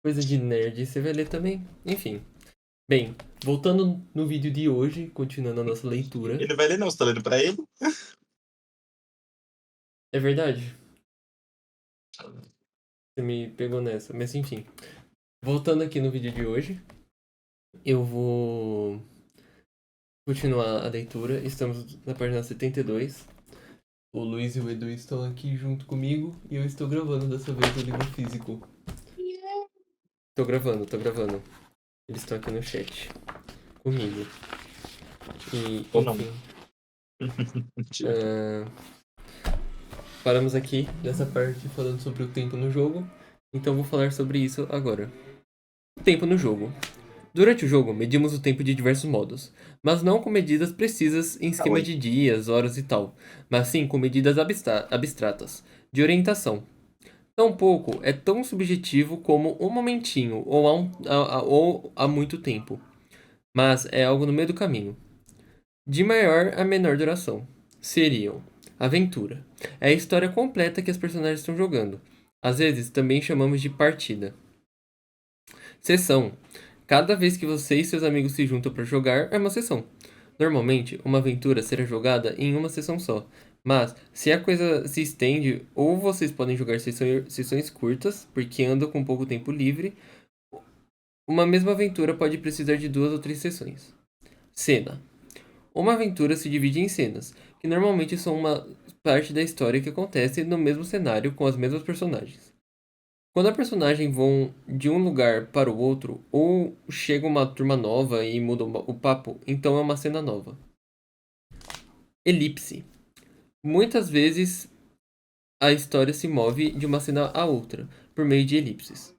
Coisa de nerd, você vai ler também? Enfim. Bem, voltando no vídeo de hoje, continuando a nossa leitura. Ele não vai ler, não, você tá lendo pra ele? É verdade, você me pegou nessa, mas enfim. Voltando aqui no vídeo de hoje, eu vou continuar a leitura. Estamos na página 72. O Luiz e o Edu estão aqui junto comigo e eu estou gravando dessa vez o livro físico. Tô gravando, tô gravando. Eles estão aqui no chat comigo. E, Ou não? enfim, Mentira. ah, paramos aqui nessa parte falando sobre o tempo no jogo. Então vou falar sobre isso agora. Tempo no jogo. Durante o jogo, medimos o tempo de diversos modos, mas não com medidas precisas em Ah, esquema oi. de dias, horas e tal, mas sim com medidas abstratas, de orientação. Tampouco é tão subjetivo como um momentinho ou ou há muito tempo, mas é algo no meio do caminho. De maior a menor duração. Seriam: aventura. É a história completa que os personagens estão jogando. Às vezes também chamamos de partida. Sessão. Cada vez que você e seus amigos se juntam para jogar, é uma sessão. Normalmente, uma aventura será jogada em uma sessão só. Mas, se a coisa se estende, ou vocês podem jogar sessões curtas, porque andam com pouco tempo livre, uma mesma aventura pode precisar de 2 ou 3 sessões. Cena. Uma aventura se divide em cenas, que normalmente são uma parte da história que acontece no mesmo cenário com as mesmas personagens. Quando a personagem vão de um lugar para o outro, ou chega uma turma nova e muda o papo, então é uma cena nova. Elipse. Muitas vezes a história se move de uma cena a outra, por meio de elipses.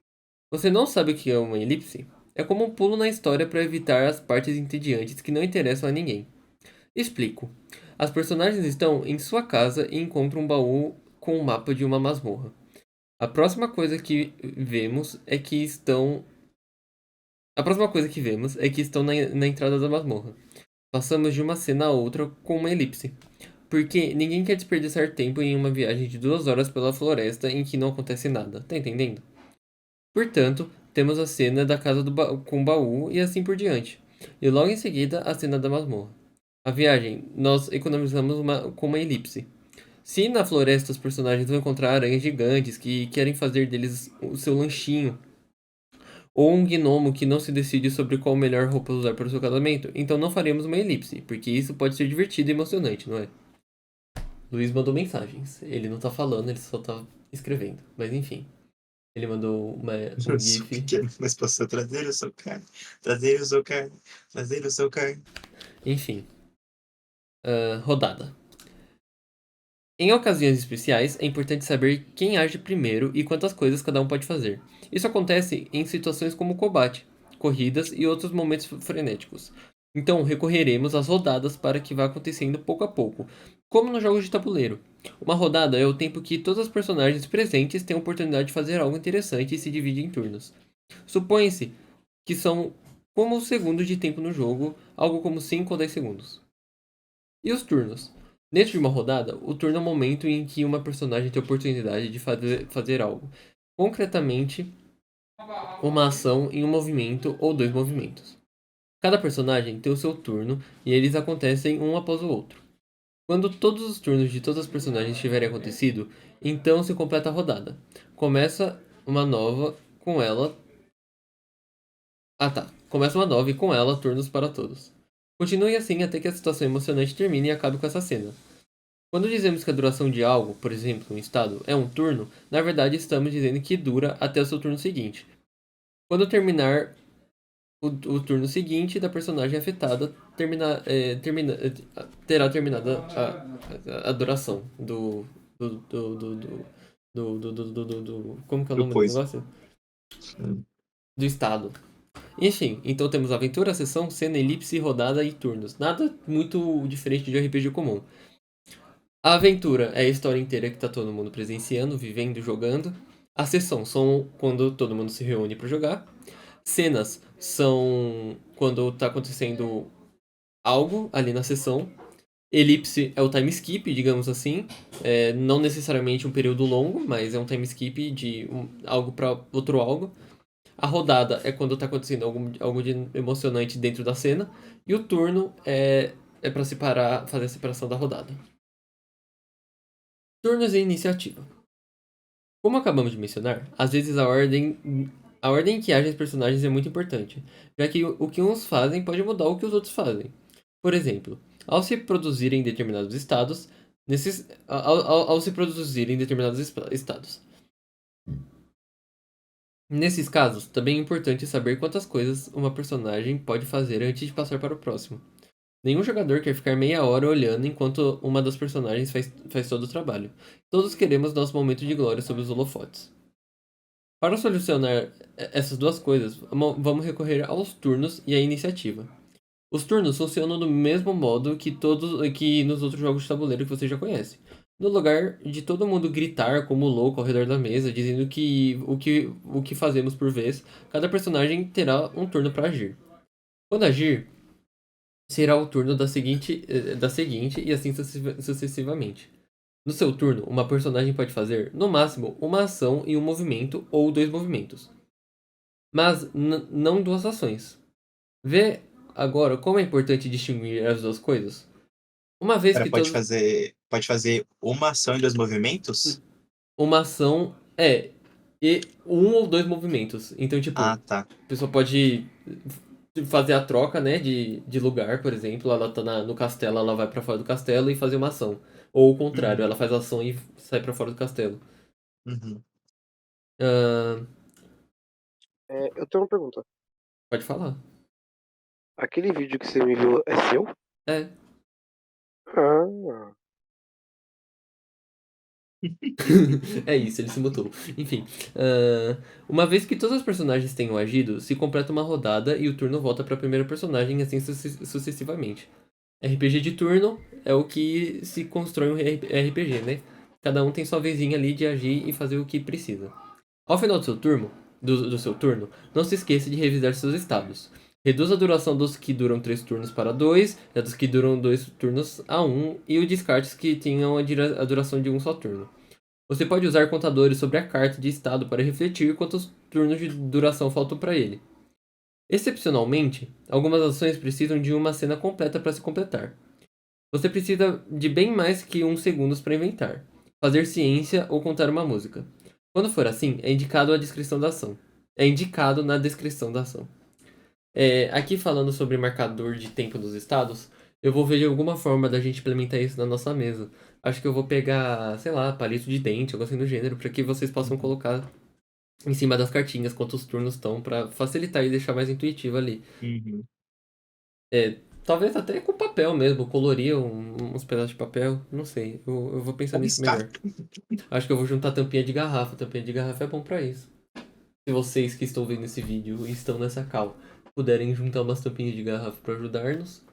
Você não sabe o que é uma elipse? É como um pulo na história para evitar as partes entediantes que não interessam a ninguém. Explico. As personagens estão em sua casa e encontram um baú com o mapa de uma masmorra. A próxima coisa que vemos é que estão A próxima coisa que vemos é que estão na entrada da masmorra. Passamos de uma cena a outra com uma elipse. Porque ninguém quer desperdiçar tempo em uma viagem de 2 horas pela floresta em que não acontece nada, tá entendendo? Portanto, temos a cena da casa com o baú e assim por diante. E logo em seguida, a cena da masmorra. A viagem, nós economizamos com uma elipse. Se na floresta os personagens vão encontrar aranhas gigantes que querem fazer deles o seu lanchinho, ou um gnomo que não se decide sobre qual melhor roupa usar para o seu casamento, então não faremos uma elipse, porque isso pode ser divertido e emocionante, não é? Luiz mandou mensagens. Ele não tá falando, ele só tá escrevendo. Mas enfim. Ele mandou Eu um sou GIF. pequeno, mas posso trazer o seu carne. Trazer o seu carne. Trazer o seu carne. Enfim. Rodada. Em ocasiões especiais, é importante saber quem age primeiro e quantas coisas cada um pode fazer. Isso acontece em situações como combate, corridas e outros momentos frenéticos. Então, recorreremos às rodadas para que vá acontecendo pouco a pouco, como nos jogos de tabuleiro. Uma rodada é o tempo que todos os personagens presentes têm a oportunidade de fazer algo interessante e se divide em turnos. Supõe-se que são como os segundos de tempo no jogo, algo como 5 ou 10 segundos. E os turnos? Dentro de uma rodada, o turno é o momento em que uma personagem tem a oportunidade de fazer algo. Concretamente, uma ação em um movimento ou 2 movimentos. Cada personagem tem o seu turno e eles acontecem um após o outro. Quando todos os turnos de todas as personagens tiverem acontecido, então se completa a rodada. Começa uma nova com ela. Ah tá. Começa uma nova e com ela turnos para todos. Continue assim até que a situação emocionante termine e acabe com essa cena. Quando dizemos que a duração de algo, por exemplo, um estado, é um turno, na verdade estamos dizendo que dura até o seu turno seguinte. Quando terminar o turno seguinte da personagem afetada, terá terminado a duração do, do, do, do, como que é o Do nome do coisa. negócio? Do estado. Enfim, então temos aventura, sessão, cena, elipse, rodada e turnos. Nada muito diferente de RPG comum. A aventura é a história inteira que tá todo mundo presenciando, vivendo, jogando. A sessão são quando todo mundo se reúne para jogar. Cenas são quando tá acontecendo algo ali na sessão. Elipse é o time skip, digamos assim. Não necessariamente um período longo, mas é um time skip de algo para outro algo. A rodada é quando tá acontecendo algo de emocionante dentro da cena. E o turno é pra separar, fazer a separação da rodada. Turnos e iniciativa. Como acabamos de mencionar, às vezes a ordem em que agem os personagens é muito importante, já que o que uns fazem pode mudar o que os outros fazem. Por exemplo, ao se produzirem determinados estados, ao se produzirem determinados estados. Nesses casos, também é importante saber quantas coisas uma personagem pode fazer antes de passar para o próximo. Nenhum jogador quer ficar meia hora olhando enquanto uma das personagens faz todo o trabalho. Todos queremos nosso momento de glória sob os holofotes. Para solucionar essas duas coisas, vamos recorrer aos turnos e à iniciativa. Os turnos funcionam do mesmo modo que nos outros jogos de tabuleiro que você já conhece. No lugar de todo mundo gritar como louco ao redor da mesa, dizendo o que fazemos por vez, cada personagem terá um turno para agir. Quando agir, será o turno da seguinte e assim sucessivamente. No seu turno, uma personagem pode fazer, no máximo, uma ação e um movimento ou dois movimentos, mas não duas ações. Vê agora como é importante distinguir as duas coisas? Uma vez Ela que todos. pode fazer uma ação em dois movimentos? Uma ação e um ou dois movimentos. Então, tipo, Ah, tá. a pessoa pode fazer a troca, né, de lugar, por exemplo. Ela tá no castelo, ela vai pra fora do castelo e fazer uma ação. Ou o contrário, Uhum, ela faz a ação e sai pra fora do castelo. uhum. Ahn, Eu tenho uma pergunta. pode falar. Aquele vídeo que você me viu é seu? É. Ah, É isso, ele se mutou. Enfim, uma vez que todos os personagens tenham agido, se completa uma rodada e o turno volta para a primeira personagem, assim sucessivamente. RPG de turno é o que se constrói um RPG, né? Cada um tem sua vezinha ali de agir e fazer o que precisa. Ao final do seu turno, não se esqueça de revisar seus estados. Reduz a duração dos que duram 3 turnos para 2, e a dos que duram 2 turnos a um e o descarte que tenham a duração de um só turno. Você pode usar contadores sobre a carta de estado para refletir quantos turnos de duração faltam para ele. Excepcionalmente, algumas ações precisam de uma cena completa para se completar. Você precisa de bem mais que 1 segundo para inventar, fazer ciência ou contar uma música. Quando for assim, é indicado a descrição da ação. É indicado na descrição da ação. Aqui falando sobre marcador de tempo dos estados, eu vou ver de alguma forma da gente implementar isso na nossa mesa. Acho que eu vou pegar, sei lá, palito de dente, algo assim do gênero, para que vocês possam Uhum. colocar em cima das cartinhas quantos turnos estão, para facilitar e deixar mais intuitivo ali. Uhum. Talvez até com papel mesmo, colorir uns pedaços de papel, não sei. Eu vou pensar nisso Rabiscar. melhor. Acho que eu vou juntar tampinha de garrafa. Tampinha de garrafa é bom pra isso. Se vocês que estão vendo esse vídeo e estão nessa call puderem juntar umas tampinhas de garrafa pra ajudar-nos.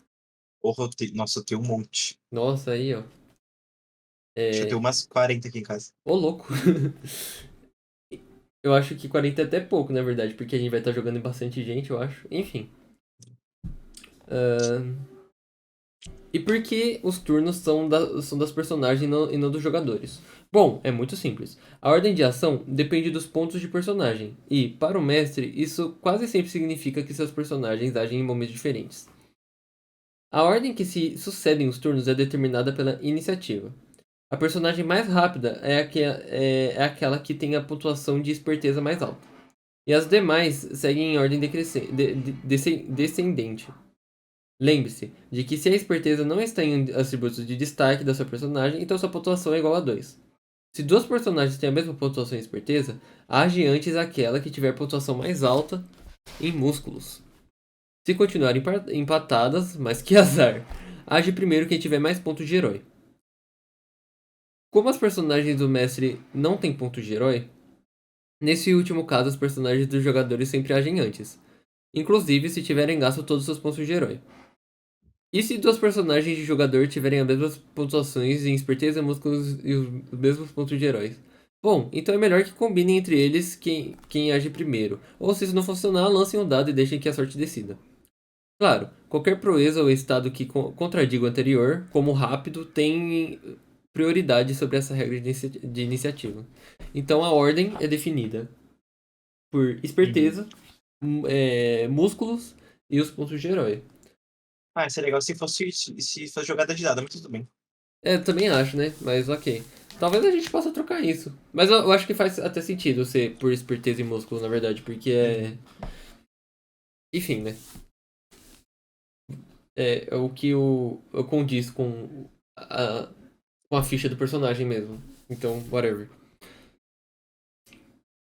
Nossa, eu tenho um monte. Nossa, aí, ó. Acho que eu tenho É... umas 40 aqui em casa. Ô, louco. Eu acho que 40 é até pouco, na verdade, porque a gente vai estar jogando em bastante gente, eu acho. Enfim. E por que os turnos são das personagens e não dos jogadores? Bom, é muito simples. A ordem de ação depende dos pontos de personagem, e, para o mestre, isso quase sempre significa que seus personagens agem em momentos diferentes. A ordem que se sucedem os turnos é determinada pela iniciativa. A personagem mais rápida é aquela que tem a pontuação de esperteza mais alta, e as demais seguem em ordem descendente. Lembre-se de que se a esperteza não está em atributos de destaque da sua personagem, então sua pontuação é igual a 2. Se duas personagens têm a mesma pontuação em esperteza, age antes aquela que tiver pontuação mais alta em músculos. Se continuarem empatadas, mas que azar, age primeiro quem tiver mais pontos de herói. Como as personagens do mestre não têm pontos de herói, nesse último caso os personagens dos jogadores sempre agem antes, inclusive se tiverem gasto todos os seus pontos de herói. E se duas personagens de jogador tiverem as mesmas pontuações em esperteza, músculos e os mesmos pontos de heróis? Bom, então é melhor que combinem entre eles quem age primeiro. Ou se isso não funcionar, lancem um dado e deixem que a sorte decida. Claro, qualquer proeza ou estado que contradiga o anterior, como rápido, tem prioridade sobre essa regra de iniciativa. Então a ordem é definida. por esperteza, músculos e os pontos de herói. Ah, isso é legal se fosse jogada de dado, mas tudo bem. Também acho, né? Mas ok. Talvez a gente possa trocar isso. Mas eu acho que faz até sentido ser por esperteza e músculo, na verdade, porque Enfim, né? É o que condiz com a ficha do personagem mesmo. Então, whatever.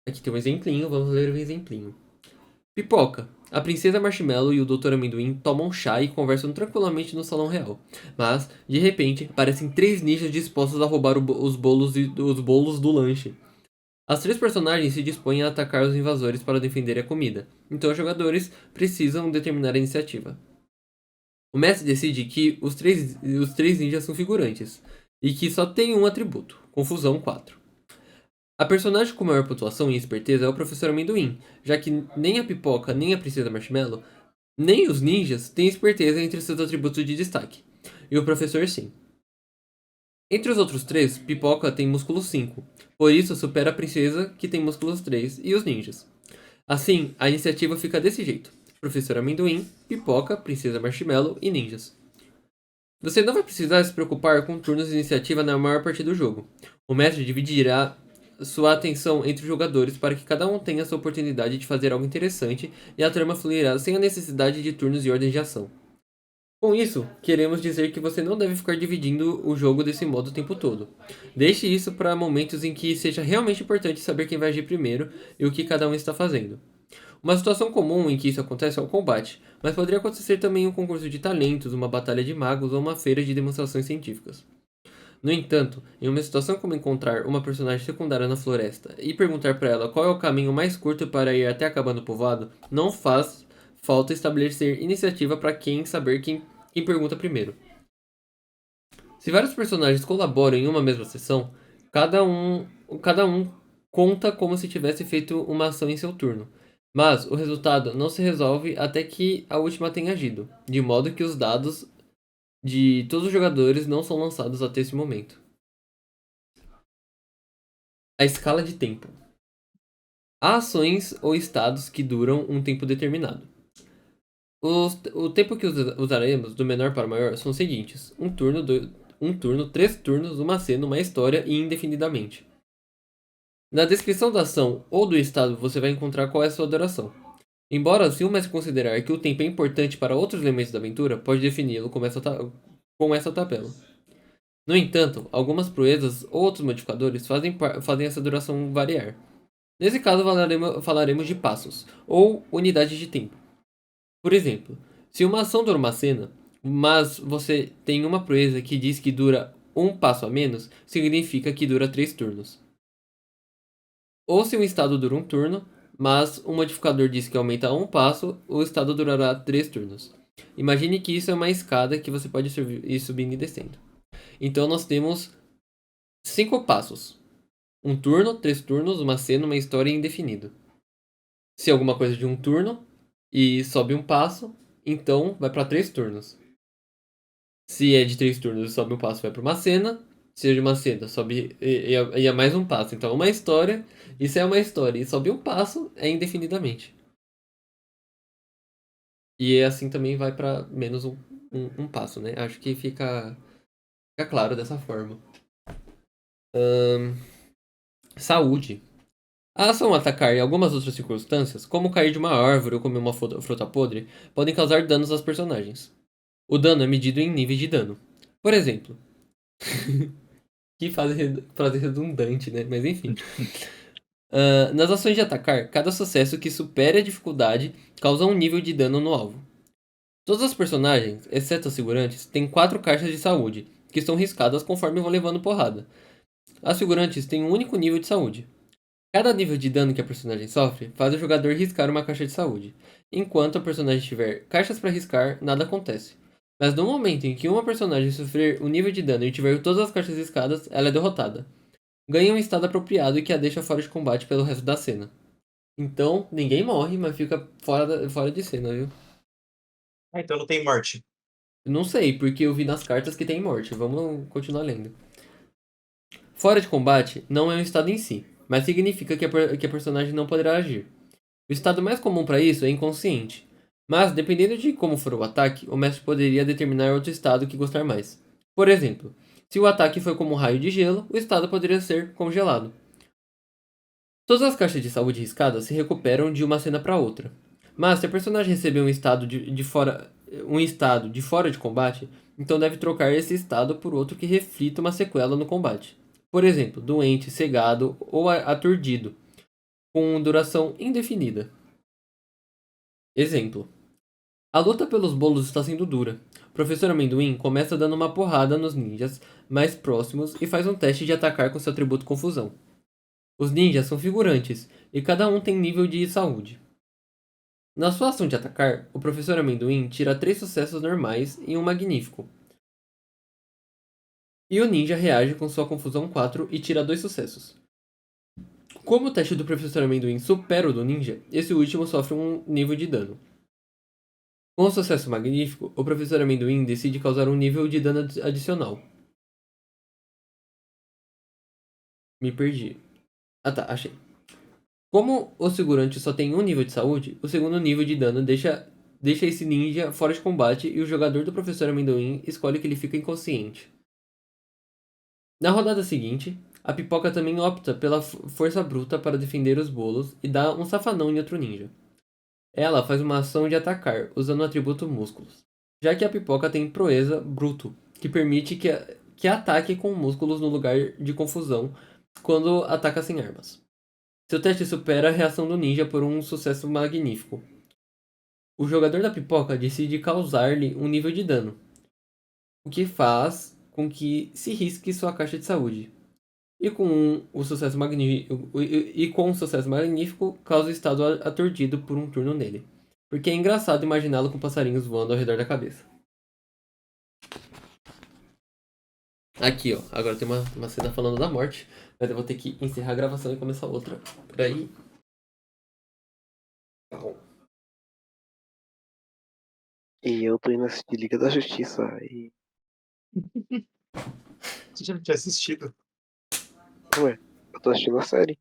Aqui tem um exemplinho, vamos ler o exemplinho. Pipoca. A princesa Marshmallow e o Dr. Amendoim tomam chá e conversam tranquilamente no salão real. Mas, de repente, aparecem 3 ninjas dispostos a roubar os bolos do lanche. As 3 personagens se dispõem a atacar os invasores para defender a comida. Então os jogadores precisam determinar a iniciativa. O mestre decide que os três ninjas são figurantes, e que só tem um atributo, Confusão 4. A personagem com maior pontuação e esperteza é o Professor Amendoim, já que nem a Pipoca, nem a Princesa Marshmallow, nem os ninjas têm esperteza entre seus atributos de destaque, e o Professor sim. Entre os outros 3, Pipoca tem músculo 5, por isso supera a Princesa, que tem músculos 3, e os ninjas. Assim, a iniciativa fica desse jeito. Professor Amendoim, Pipoca, Princesa Marshmallow e Ninjas. Você não vai precisar se preocupar com turnos de iniciativa na maior parte do jogo. O mestre dividirá sua atenção entre os jogadores para que cada um tenha sua oportunidade de fazer algo interessante e a trama fluirá sem a necessidade de turnos e ordens de ação. Com isso, queremos dizer que você não deve ficar dividindo o jogo desse modo o tempo todo. Deixe isso para momentos em que seja realmente importante saber quem vai agir primeiro e o que cada um está fazendo. Uma situação comum em que isso acontece é o combate, mas poderia acontecer também um concurso de talentos, uma batalha de magos ou uma feira de demonstrações científicas. No entanto, em uma situação como encontrar uma personagem secundária na floresta e perguntar para ela qual é o caminho mais curto para ir até a cabana do povoado, não faz falta estabelecer iniciativa para saber quem pergunta primeiro. Se vários personagens colaboram em uma mesma sessão, cada um conta como se tivesse feito uma ação em seu turno. Mas o resultado não se resolve até que a última tenha agido, de modo que os dados de todos os jogadores não são lançados até esse momento. A escala de tempo. Há ações ou estados que duram um tempo determinado. O tempo que usaremos do menor para o maior são os seguintes: um turno, 3 turnos, uma cena, uma história e indefinidamente. Na descrição da ação ou do estado você vai encontrar qual é a sua duração. Embora se o mestre considerar que o tempo é importante para outros elementos da aventura, pode defini-lo com essa tabela. No entanto, algumas proezas ou outros modificadores fazem essa duração variar. Nesse caso, falaremos de passos, ou unidades de tempo. Por exemplo, se uma ação dura uma cena, mas você tem uma proeza que diz que dura um passo a menos, significa que dura 3 turnos. Ou se um estado dura um turno, mas um modificador diz que aumenta um passo, o estado durará 3 turnos. Imagine que isso é uma escada que você pode ir subindo e descendo. Então nós temos 5 passos. Um turno, 3 turnos, uma cena, uma história e indefinido. Se é alguma coisa de um turno e sobe um passo, então vai para 3 turnos. Se é de 3 turnos e sobe um passo, vai para uma cena. Se é de uma cena, sobe e é mais um passo. Então é uma história. E se é uma história e sobe um passo, é indefinidamente. E assim também vai para menos um passo, né? Acho que fica claro dessa forma. Saúde. A ação atacar e algumas outras circunstâncias, como cair de uma árvore ou comer uma fruta podre, podem causar danos aos personagens. O dano é medido em níveis de dano. Por exemplo. Que frase redundante, né? Mas enfim. Nas ações de atacar, cada sucesso que supere a dificuldade causa um nível de dano no alvo. Todos os personagens, exceto os figurantes, têm 4 caixas de saúde, que são riscadas conforme vão levando porrada. As figurantes têm um único nível de saúde. Cada nível de dano que a personagem sofre faz o jogador riscar uma caixa de saúde. Enquanto a personagem tiver caixas para riscar, nada acontece. Mas no momento em que uma personagem sofrer um nível de dano e tiver todas as caixas riscadas, ela é derrotada. Ganha um estado apropriado e que a deixa fora de combate pelo resto da cena. Então, ninguém morre, mas fica fora de cena, viu? Ah, então não tem morte. Não sei, porque eu vi nas cartas que tem morte. Vamos continuar lendo. Fora de combate não é um estado em si, mas significa que a personagem não poderá agir. O estado mais comum para isso é inconsciente, mas dependendo de como for o ataque, o mestre poderia determinar outro estado que gostar mais. Por exemplo, se o ataque foi como um raio de gelo, o estado poderia ser congelado. Todas as caixas de saúde riscadas se recuperam de uma cena para outra. Mas se a personagem receber um estado de fora de combate, então deve trocar esse estado por outro que reflita uma sequela no combate. Por exemplo, doente, cegado ou aturdido, com duração indefinida. Exemplo: a luta pelos bolos está sendo dura. O professor Amendoim começa dando uma porrada nos ninjas mais próximos e faz um teste de atacar com seu atributo confusão. Os ninjas são figurantes e cada um tem nível de saúde. Na sua ação de atacar, o professor Amendoim tira 3 sucessos normais e um magnífico. E o ninja reage com sua confusão 4 e tira 2 sucessos. Como o teste do professor Amendoim supera o do ninja, esse último sofre um nível de dano. Com o sucesso magnífico, o professor Amendoim decide causar um nível de dano adicional. Me perdi. Ah tá, achei. Como o segurante só tem um nível de saúde, o segundo nível de dano deixa esse ninja fora de combate e o jogador do professor Amendoim escolhe que ele fica inconsciente. Na rodada seguinte, a Pipoca também opta pela força bruta para defender os bolos e dá um safanão em outro ninja. Ela faz uma ação de atacar, usando o atributo músculos, já que a Pipoca tem proeza bruto, que permite que ataque com músculos no lugar de confusão quando ataca sem armas. Seu teste supera a reação do ninja por um sucesso magnífico. O jogador da Pipoca decide causar-lhe um nível de dano, o que faz com que se risque sua caixa de saúde. E com o sucesso magnífico, causa o estado aturdido por um turno nele. Porque é engraçado imaginá-lo com passarinhos voando ao redor da cabeça. Aqui, ó. Agora tem uma cena falando da morte. Mas eu vou ter que encerrar a gravação e começar outra. Peraí. E eu tô indo assistir Liga da Justiça. E. Você já não tinha assistido? Ué, eu tô assistindo a série.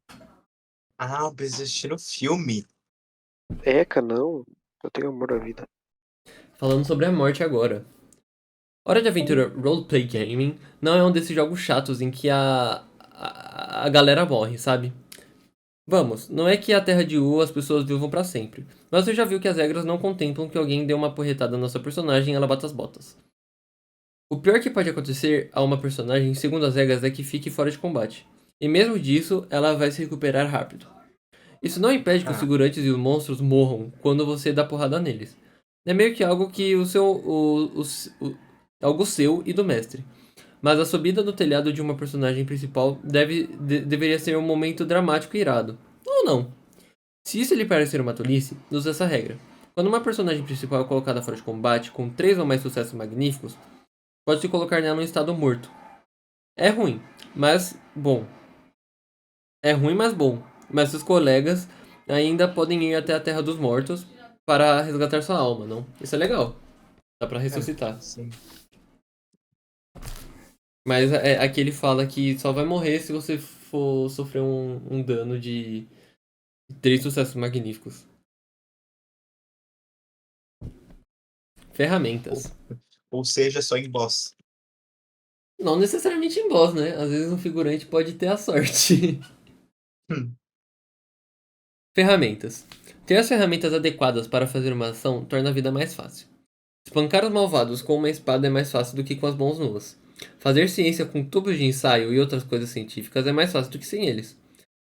Ah, eu preciso assistir o filme. Eca, não. Eu tenho amor à vida. Falando sobre a morte agora. Hora de Aventura Roleplay Gaming não é um desses jogos chatos em que a galera morre, sabe? Vamos, não é que a Terra de U as pessoas vivam pra sempre, mas você já viu que as regras não contemplam que alguém dê uma porretada na sua personagem e ela bata as botas. O pior que pode acontecer a uma personagem, segundo as regras, é que fique fora de combate. E mesmo disso, ela vai se recuperar rápido. Isso não impede que os figurantes e os monstros morram quando você dá porrada neles. É meio que algo que algo seu e do mestre. Mas a subida do telhado de uma personagem principal deveria ser um momento dramático e irado. Ou não. Se isso lhe parecer uma tolice, use essa regra. Quando uma personagem principal é colocada fora de combate com 3 ou mais sucessos magníficos, pode-se colocar nela em estado morto. É ruim, mas bom. É ruim, mas bom. Mas seus colegas ainda podem ir até a Terra dos Mortos para resgatar sua alma, não? Isso é legal. Dá pra ressuscitar. Sim. Mas aqui ele fala que só vai morrer se você for sofrer um dano de 3 sucessos magníficos. Ferramentas. Ou seja, só em boss. Não necessariamente em boss, né? Às vezes um figurante pode ter a sorte. Ferramentas. Ter as ferramentas adequadas para fazer uma ação torna a vida mais fácil. Espancar os malvados com uma espada é mais fácil do que com as mãos nuas. Fazer ciência com tubos de ensaio e outras coisas científicas é mais fácil do que sem eles.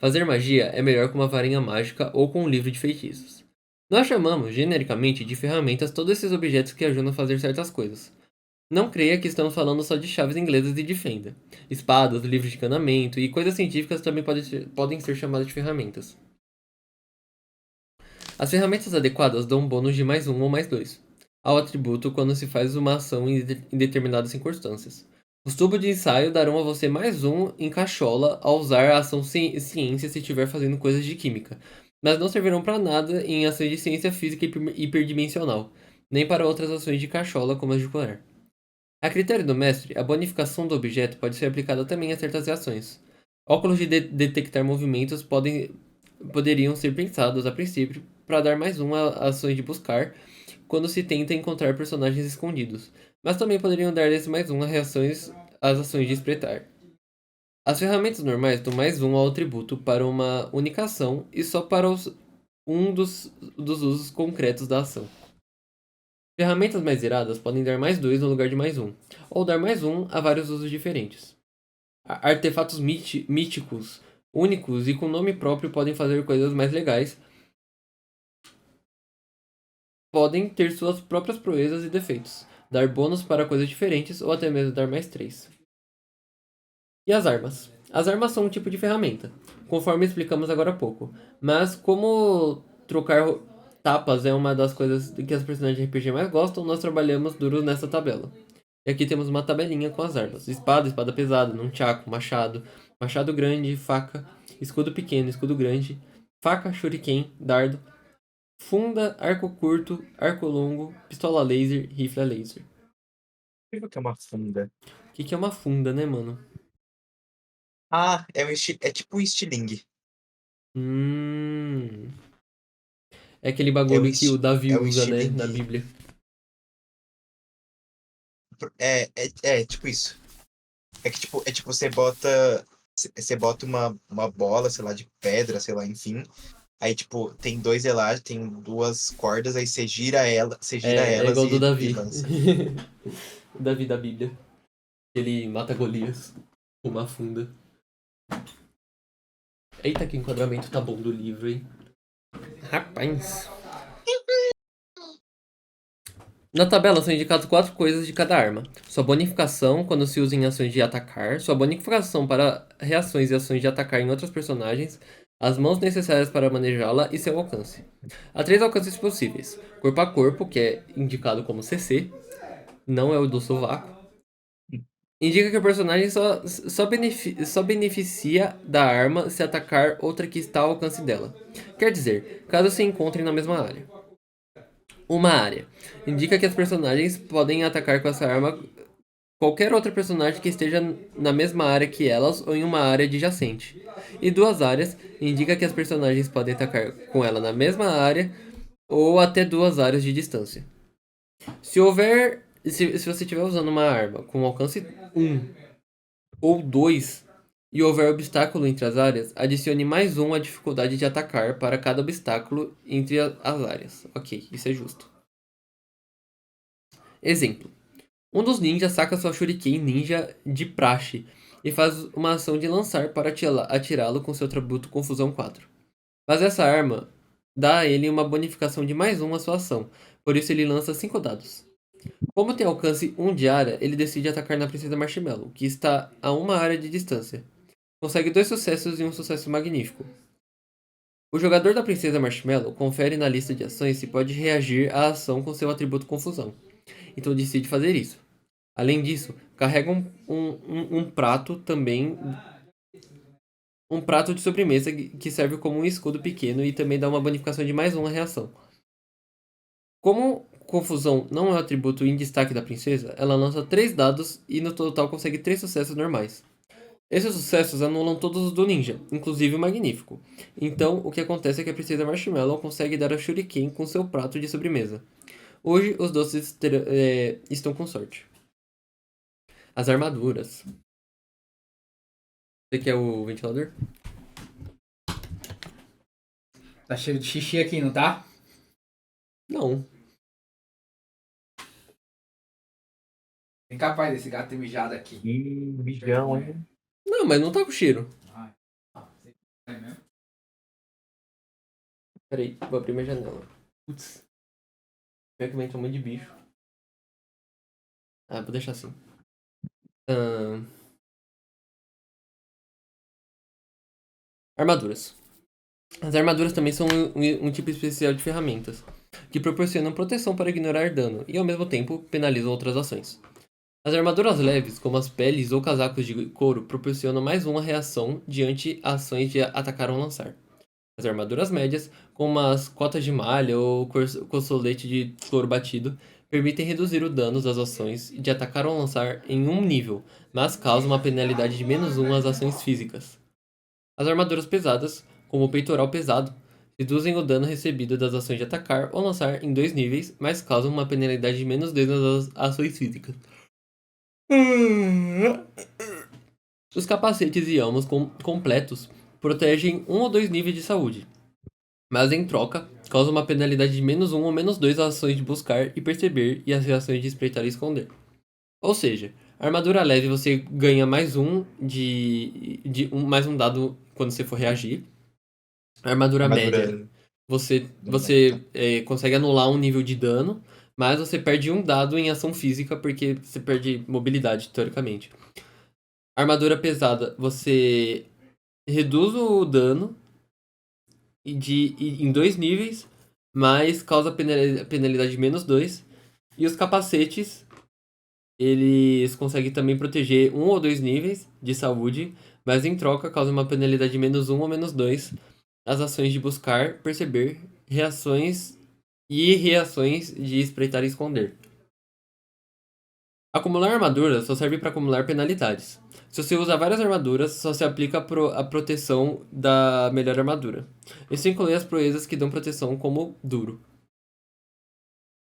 Fazer magia é melhor com uma varinha mágica ou com um livro de feitiços. Nós chamamos, genericamente, de ferramentas todos esses objetos que ajudam a fazer certas coisas. Não creia que estamos falando só de chaves inglesas e de fenda. Espadas, livros de encanamento e coisas científicas também podem ser chamadas de ferramentas. As ferramentas adequadas dão um bônus de mais 1 ou mais 2 ao atributo quando se faz uma ação em determinadas circunstâncias. Os tubos de ensaio darão a você mais 1 em cachola ao usar a ação ciência se estiver fazendo coisas de química, mas não servirão para nada em ações de ciência física hiperdimensional, nem para outras ações de cachola como as de colher. A critério do mestre, a bonificação do objeto pode ser aplicada também a certas reações. Óculos de detectar movimentos podem poderiam ser pensados a princípio para dar mais um a ações de buscar quando se tenta encontrar personagens escondidos, mas também poderiam dar esse mais um a reações às ações de espreitar. As ferramentas normais dão mais um ao atributo para uma única ação e só para um dos usos concretos da ação. Ferramentas mais iradas podem dar mais 2 no lugar de mais um, ou dar mais um a vários usos diferentes. Artefatos míticos, únicos e com nome próprio podem fazer coisas mais legais, podem ter suas próprias proezas e defeitos, dar bônus para coisas diferentes ou até mesmo dar mais 3. E as armas? As armas são um tipo de ferramenta, conforme explicamos agora há pouco, mas como trocar tapas é uma das coisas que as personagens de RPG mais gostam, nós trabalhamos duro nessa tabela. E aqui temos uma tabelinha com as armas: espada, espada pesada, nunchaku, machado, machado grande, faca, escudo pequeno, escudo grande, faca, shuriken, dardo, funda, arco curto, arco longo, pistola laser, rifle a laser. O que é uma funda? O que é uma funda, né, mano? Ah, é tipo um estilingue. É aquele É, bagulho que o Davi é um usa, né, na estilingue. Bíblia. É tipo isso. É tipo, você bota uma bola, sei lá, de pedra, sei lá, enfim. Aí, tipo, tem dois elásticos, tem duas cordas, aí você gira É elas igual do e Davi. lança. O Davi da Bíblia. Ele mata Golias com uma funda. Eita, que enquadramento tá bom do livro, hein? Rapaz. Na tabela são indicadas 4 coisas de cada arma. Sua bonificação quando se usa em ações de atacar, sua bonificação para reações e ações de atacar em outros personagens, as mãos necessárias para manejá-la e seu alcance. Há 3 alcances possíveis: corpo a corpo, que é indicado como CC, não é o do sovaco. Indica que o personagem só beneficia da arma se atacar outra que está ao alcance dela. Quer dizer, caso se encontrem na mesma área. Uma área. Indica que as personagens podem atacar com essa arma qualquer outro personagem que esteja na mesma área que elas ou em uma área adjacente. E 2 áreas. Indica que as personagens podem atacar com ela na mesma área ou até 2 áreas de distância. Se você estiver usando uma arma com alcance 1 ou 2 e houver obstáculo entre as áreas, adicione mais 1 à dificuldade de atacar para cada obstáculo entre as áreas. Ok, isso é justo. Exemplo. Um dos ninjas saca sua shuriken ninja de praxe e faz uma ação de lançar para atirá-lo com seu atributo Confusão 4. Mas essa arma dá a ele uma bonificação de mais 1 à sua ação, por isso ele lança 5 dados. Como tem alcance 1 de área, ele decide atacar na Princesa Marshmallow, que está a uma área de distância. Consegue 2 sucessos e um sucesso magnífico. O jogador da Princesa Marshmallow confere na lista de ações se pode reagir à ação com seu atributo Confusão, então decide fazer isso. Além disso, carrega um prato também. Um prato de sobremesa que serve como um escudo pequeno e também dá uma bonificação de mais 1 à reação. Como confusão não é o atributo em destaque da princesa, ela lança 3 dados e no total consegue 3 sucessos normais. Esses sucessos anulam todos os do ninja, inclusive o magnífico. Então, o que acontece é que a princesa Marshmallow consegue dar a shuriken com seu prato de sobremesa. Hoje, os doces estão com sorte. As armaduras. Você quer o ventilador? Tá cheio de xixi aqui, não tá? Não. Incapaz desse gato ter mijado aqui. Mijão, hein? Não, mas não tá com cheiro. É mesmo? Peraí, vou abrir minha janela. Putz. Pior que vai entrar um monte de bicho. Ah, vou deixar assim. Armaduras. As armaduras também são um tipo especial de ferramentas, que proporcionam proteção para ignorar dano e ao mesmo tempo penalizam outras ações. As armaduras leves, como as peles ou casacos de couro, proporcionam mais uma reação diante ações de atacar ou lançar. As armaduras médias, como as cotas de malha ou consolete de couro batido, permitem reduzir o dano das ações de atacar ou lançar em um nível, mas causam uma penalidade de -1 às ações físicas. As armaduras pesadas, como o peitoral pesado, reduzem o dano recebido das ações de atacar ou lançar em 2 níveis, mas causam uma penalidade de -2 nas ações físicas. Os capacetes e elmos completos protegem 1 ou 2 níveis de saúde, mas em troca, causam uma penalidade de -1 ou -2 às ações de buscar e perceber e as reações de espreitar e esconder. Ou seja, a armadura leve você ganha mais mais um dado quando você for reagir. A armadura média você consegue anular um nível de dano, mas você perde um dado em ação física porque você perde mobilidade, teoricamente. A armadura pesada você reduz o dano em 2 níveis, mas causa penalidade de -2. E os capacetes eles conseguem também proteger 1 ou 2 níveis de saúde, mas em troca causa uma penalidade de -1 ou -2 as ações de buscar, perceber, reações de espreitar e esconder. Acumular armadura só serve para acumular penalidades. Se você usa várias armaduras, só se aplica a proteção da melhor armadura. Isso inclui as proezas que dão proteção como duro.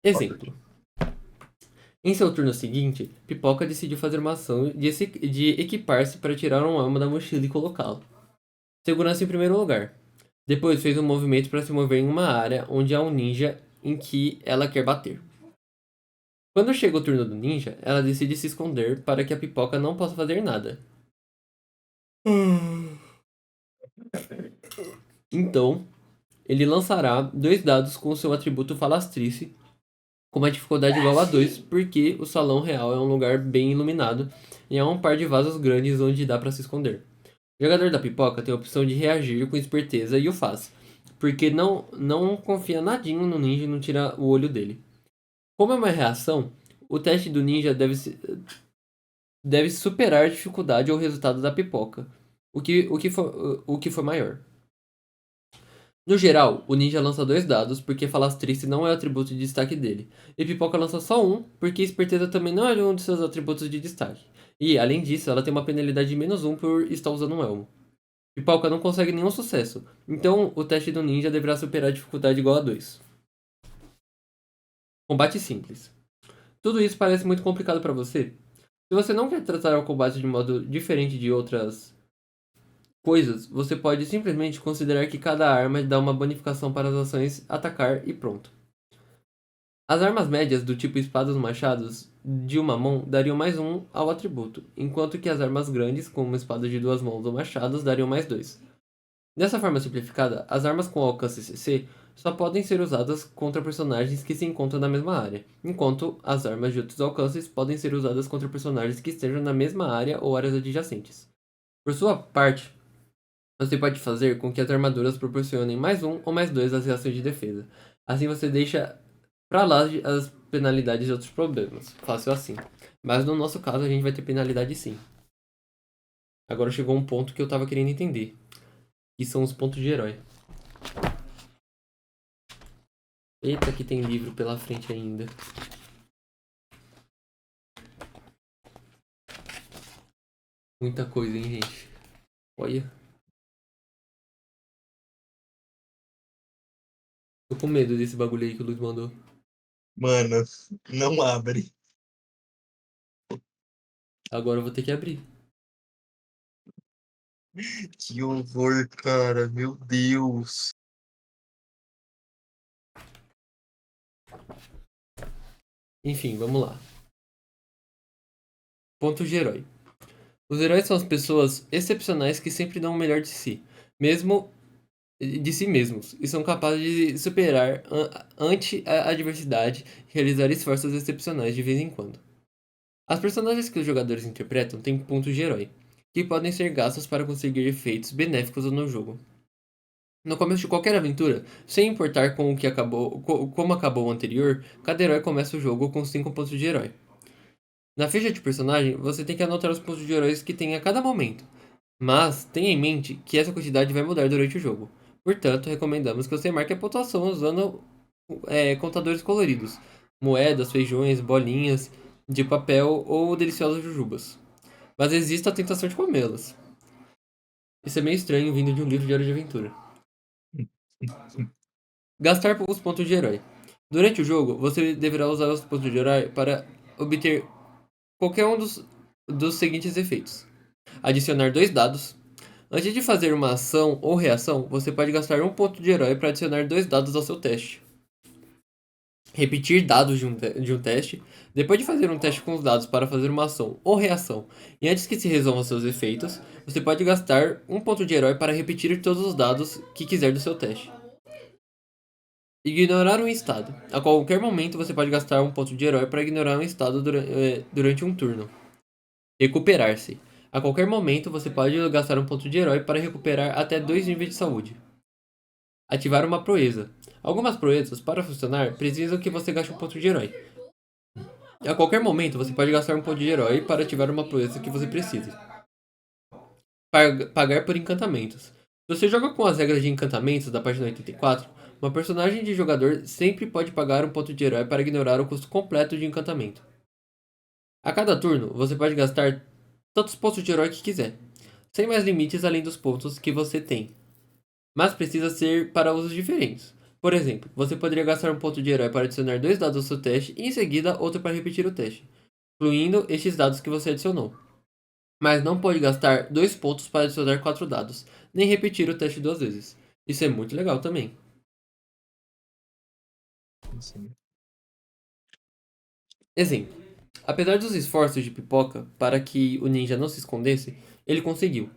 Exemplo. Em seu turno seguinte, Pipoca decidiu fazer uma ação de equipar-se para tirar um elmo da mochila e colocá-lo. Segurança em primeiro lugar. Depois fez um movimento para se mover em uma área onde há um ninja em que ela quer bater. Quando chega o turno do ninja, ela decide se esconder para que a Pipoca não possa fazer nada. Então, ele lançará 2 dados com o seu atributo Falastrice, com uma dificuldade igual a 2, porque o salão real é um lugar bem iluminado e há um par de vasos grandes onde dá para se esconder. O jogador da Pipoca tem a opção de reagir com esperteza e o faz, porque não confia nadinho no ninja e não tira o olho dele. Como é uma reação, o teste do ninja deve superar a dificuldade ou resultado da Pipoca, o que for maior. No geral, o ninja lança 2 dados porque Falastrice não é o atributo de destaque dele, e Pipoca lança só 1 porque esperteza também não é um de seus atributos de destaque. E, além disso, ela tem uma penalidade de -1 por estar usando um elmo. Pipoca não consegue nenhum sucesso, então o teste do ninja deverá superar a dificuldade igual a 2. Combate simples. Tudo isso parece muito complicado para você? Se você não quer tratar o combate de modo diferente de outras coisas, você pode simplesmente considerar que cada arma dá uma bonificação para as ações atacar e pronto. As armas médias do tipo espadas ou machados de uma mão dariam +1 ao atributo, enquanto que as armas grandes, como espadas de 2 mãos ou machados, dariam +2. Dessa forma simplificada, as armas com alcance CC só podem ser usadas contra personagens que se encontram na mesma área, enquanto as armas de outros alcances podem ser usadas contra personagens que estejam na mesma área ou áreas adjacentes. Por sua parte, você pode fazer com que as armaduras proporcionem +1 ou +2 às reações de defesa. Assim você deixa pra lá as penalidades de outros problemas. Fácil assim. Mas no nosso caso a gente vai ter penalidade sim. Agora chegou um ponto que eu tava querendo entender. Que são os pontos de herói. Eita, que tem livro pela frente ainda. Muita coisa, hein, gente? Olha. Tô com medo desse bagulho aí que o Luiz mandou. Mano, não abre. Agora eu vou ter que abrir. Que horror, cara. Meu Deus. Enfim, vamos lá. Pontos de herói. Os heróis são as pessoas excepcionais que sempre dão o melhor de si, mesmo de si mesmos, e são capazes de superar ante a adversidade e realizar esforços excepcionais de vez em quando. As personagens que os jogadores interpretam têm pontos de herói, que podem ser gastos para conseguir efeitos benéficos no jogo. No começo de qualquer aventura, sem importar como acabou o anterior, cada herói começa o jogo com 5 pontos de herói. Na ficha de personagem, você tem que anotar os pontos de heróis que tem a cada momento, mas tenha em mente que essa quantidade vai mudar durante o jogo. Portanto, recomendamos que você marque a pontuação usando contadores coloridos, moedas, feijões, bolinhas de papel ou deliciosas jujubas. Mas existe a tentação de comê-las. Isso é meio estranho vindo de um livro de Hora de Aventura. Gastar os pontos de herói. Durante o jogo, você deverá usar os pontos de herói para obter qualquer um dos seguintes efeitos: adicionar 2 dados. Antes de fazer uma ação ou reação, você pode gastar um ponto de herói para adicionar 2 dados ao seu teste. Repetir dados de um teste. Depois de fazer um teste com os dados para fazer uma ação ou reação, e antes que se resolvam seus efeitos, você pode gastar um ponto de herói para repetir todos os dados que quiser do seu teste. Ignorar um estado. A qualquer momento você pode gastar um ponto de herói para ignorar um estado durante um turno. Recuperar-se. A qualquer momento você pode gastar um ponto de herói para recuperar até 2 níveis de saúde. Ativar uma proeza. Algumas proezas, para funcionar, precisam que você gaste um ponto de herói. A qualquer momento você pode gastar um ponto de herói para ativar uma proeza que você precise. Pagar por encantamentos. Se você joga com as regras de encantamentos da página 84, uma personagem de jogador sempre pode pagar um ponto de herói para ignorar o custo completo de encantamento. A cada turno, você pode gastar tantos pontos de herói que quiser, sem mais limites além dos pontos que você tem. Mas precisa ser para usos diferentes. Por exemplo, você poderia gastar um ponto de herói para adicionar 2 dados ao seu teste e em seguida outro para repetir o teste, incluindo estes dados que você adicionou. Mas não pode gastar 2 pontos para adicionar 4 dados, nem repetir o teste 2 vezes. Isso é muito legal também. Sim. Exemplo. Apesar dos esforços de Pipoca para que o ninja não se escondesse, ele conseguiu.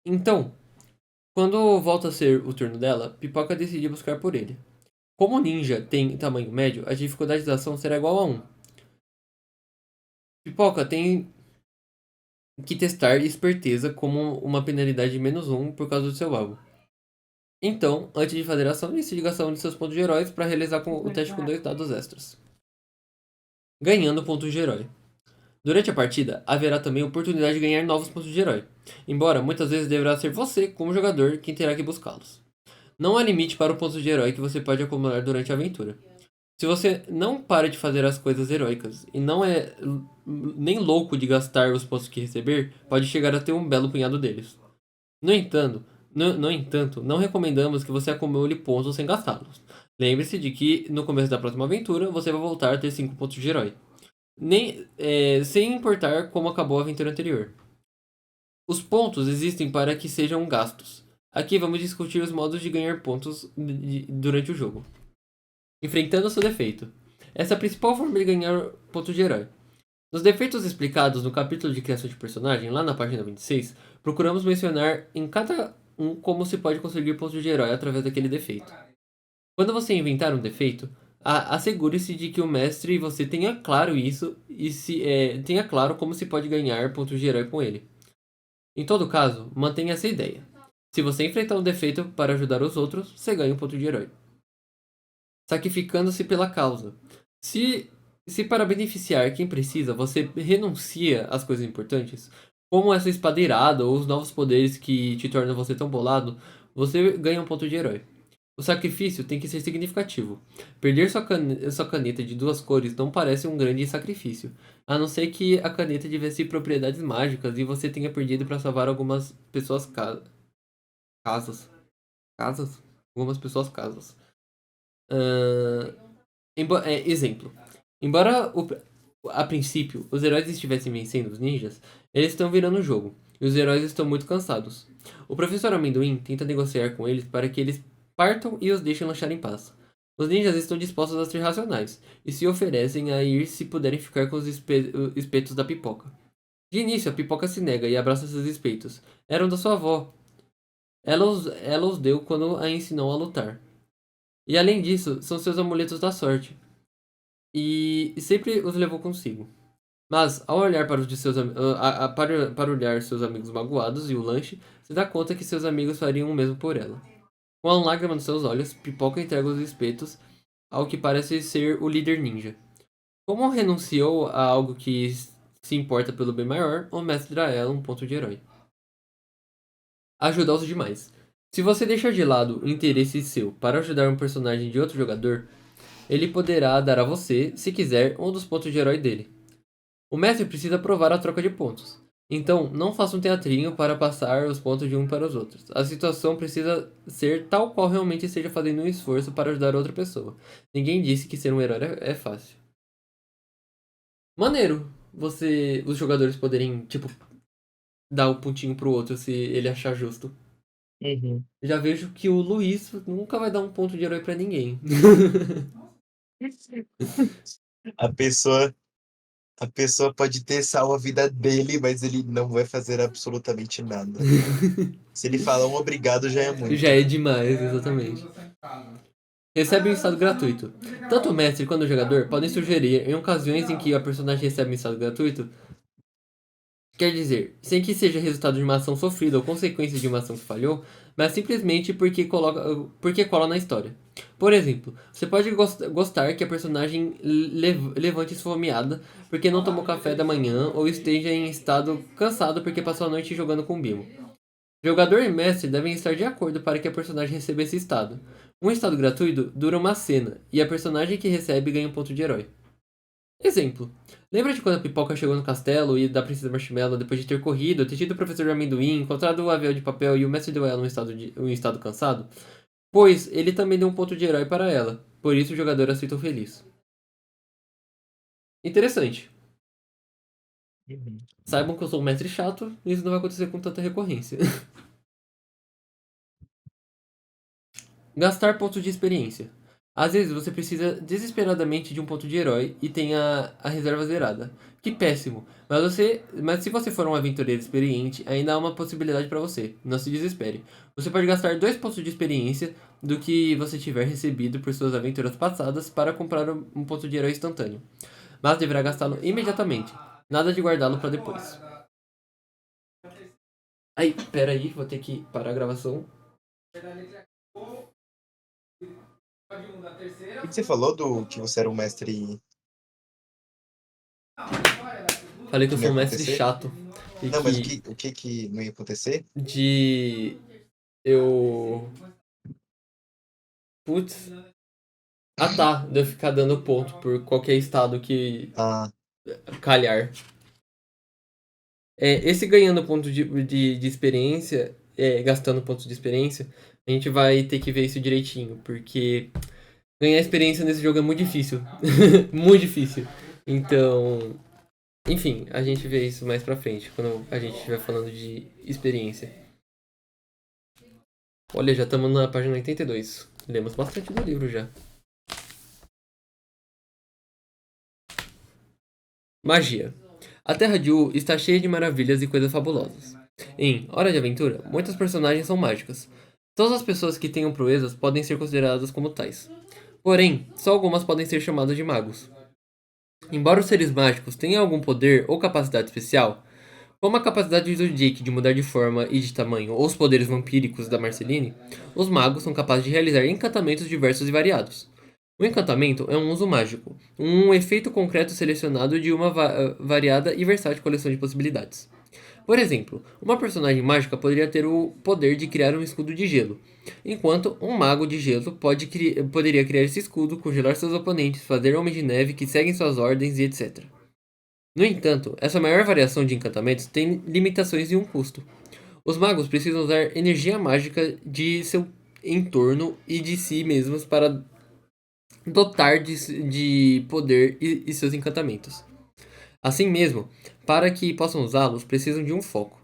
Então, quando volta a ser o turno dela, Pipoca decide buscar por ele. Como o ninja tem tamanho médio, a dificuldade da ação será igual a 1. Pipoca tem que testar esperteza como uma penalidade de -1 por causa do seu alvo. Então, antes de fazer a ação, decide gastar um de seus pontos de heróis para realizar o teste com 2 dados extras. Ganhando pontos de herói. Durante a partida, haverá também a oportunidade de ganhar novos pontos de herói, embora muitas vezes deverá ser você, como jogador, quem terá que buscá-los. Não há limite para o ponto de herói que você pode acumular durante a aventura. Se você não para de fazer as coisas heróicas e não é nem louco de gastar os pontos que receber, pode chegar a ter um belo punhado deles. No entanto, não recomendamos que você acumule pontos sem gastá-los. Lembre-se de que no começo da próxima aventura você vai voltar a ter 5 pontos de herói. Sem importar como acabou a aventura anterior. Os pontos existem para que sejam gastos. Aqui vamos discutir os modos de ganhar pontos durante o jogo. Enfrentando seu defeito. Essa é a principal forma de ganhar pontos de herói. Nos defeitos explicados no capítulo de criação de personagem, lá na página 26, procuramos mencionar em cada um como se pode conseguir pontos de herói através daquele defeito. Quando você inventar um defeito, assegure-se de que o mestre e você tenha claro isso e tenha claro como se pode ganhar pontos de herói com ele. Em todo caso, mantenha essa ideia. Se você enfrentar um defeito para ajudar os outros, você ganha um ponto de herói. Sacrificando-se pela causa. Se para beneficiar quem precisa, você renuncia às coisas importantes, como essa espada irada ou os novos poderes que te tornam você tão bolado, você ganha um ponto de herói. O sacrifício tem que ser significativo. Perder sua caneta de 2 cores não parece um grande sacrifício, a não ser que a caneta tivesse propriedades mágicas e você tenha perdido para salvar algumas pessoas casas. Casas? Algumas pessoas casas. Exemplo. Embora a princípio os heróis estivessem vencendo os ninjas, eles estão virando o jogo, e os heróis estão muito cansados. O professor Amendoim tenta negociar com eles para que eles partam e os deixem lanchar em paz. Os ninjas estão dispostos a ser racionais, e se oferecem a ir se puderem ficar com os espetos da Pipoca. De início, a Pipoca se nega e abraça seus espetos. Eram da sua avó. Ela os deu quando a ensinou a lutar. E além disso, são seus amuletos da sorte. E sempre os levou consigo. Mas, ao olhar para olhar seus amigos magoados e o lanche, se dá conta que seus amigos fariam o mesmo por ela. Com a lágrima nos seus olhos, Pipoca entrega os espetos ao que parece ser o líder ninja. Como renunciou a algo que se importa pelo bem maior, o mestre dá a ela um ponto de herói. Ajudar os demais. Se você deixar de lado o interesse seu para ajudar um personagem de outro jogador, ele poderá dar a você, se quiser, um dos pontos de herói dele. O mestre precisa aprovar a troca de pontos. Então, não faça um teatrinho para passar os pontos de um para os outros. A situação precisa ser tal qual realmente esteja fazendo um esforço para ajudar outra pessoa. Ninguém disse que ser um herói é fácil. Maneiro os jogadores poderem, tipo, dar um pontinho pro outro se ele achar justo. Uhum. Já vejo que o Luiz nunca vai dar um ponto de herói pra ninguém. A pessoa, a pessoa pode ter salvo a vida dele, mas ele não vai fazer absolutamente nada. Se ele falar um obrigado, já é muito. Já é demais, exatamente. Recebe um estado gratuito. Tanto o mestre quanto o jogador podem sugerir, em ocasiões em que a personagem recebe um estado gratuito, quer dizer, sem que seja resultado de uma ação sofrida ou consequência de uma ação que falhou, mas simplesmente porque cola na história. Por exemplo, você pode gostar que a personagem levante esfomeada porque não tomou café da manhã ou esteja em estado cansado porque passou a noite jogando com o Bimo. Jogador e mestre devem estar de acordo para que a personagem receba esse estado. Um estado gratuito dura uma cena, e a personagem que recebe ganha um ponto de herói. Exemplo. Lembra de quando a Pipoca chegou no castelo e da Princesa Marshmallow depois de ter corrido, ter tido o professor de amendoim, encontrado o avião de papel e o mestre deu ela um estado cansado? Pois ele também deu um ponto de herói para ela, por isso o jogador aceitou feliz. Interessante. Uhum. Saibam que eu sou um mestre chato e isso não vai acontecer com tanta recorrência. Gastar pontos de experiência. Às vezes você precisa desesperadamente de um ponto de herói e tem a reserva zerada. Que péssimo. Mas se você for um aventureiro experiente, ainda há uma possibilidade para você. Não se desespere. Você pode gastar 2 pontos de experiência do que você tiver recebido por suas aventuras passadas para comprar um ponto de herói instantâneo. Mas deverá gastá-lo imediatamente. Nada de guardá-lo para depois. Aí, pera aí, vou ter que parar a gravação. O que você falou do que você era um mestre Falei que que eu não ia sou um mestre acontecer? chato. E Não, mas que o que que não ia acontecer? de eu. Putz. Ah tá, de eu ficar dando ponto por qualquer estado que Ah, calhar. Esse ganhando ponto de experiência, gastando pontos de experiência, a gente vai ter que ver isso direitinho, porque ganhar experiência nesse jogo é muito difícil. Muito difícil. Então, enfim, a gente vê isso mais pra frente, quando a gente estiver falando de experiência. Olha, já estamos na página 82. Lemos bastante do livro já. Magia. A Terra de U está cheia de maravilhas e coisas fabulosas. Em Hora de Aventura, muitas personagens são mágicas. Todas as pessoas que tenham proezas podem ser consideradas como tais. Porém, só algumas podem ser chamadas de magos. Embora os seres mágicos tenham algum poder ou capacidade especial, como a capacidade do Jake de mudar de forma e de tamanho ou os poderes vampíricos da Marceline, os magos são capazes de realizar encantamentos diversos e variados. O encantamento é um uso mágico, um efeito concreto selecionado de uma variada e versátil coleção de possibilidades. Por exemplo, uma personagem mágica poderia ter o poder de criar um escudo de gelo, enquanto um mago de gelo poderia criar esse escudo, congelar seus oponentes, fazer homens de neve que seguem suas ordens e etc. No entanto, essa maior variação de encantamentos tem limitações e um custo. Os magos precisam usar energia mágica de seu entorno e de si mesmos para dotar de poder e seus encantamentos. Assim mesmo, para que possam usá-los, precisam de um foco.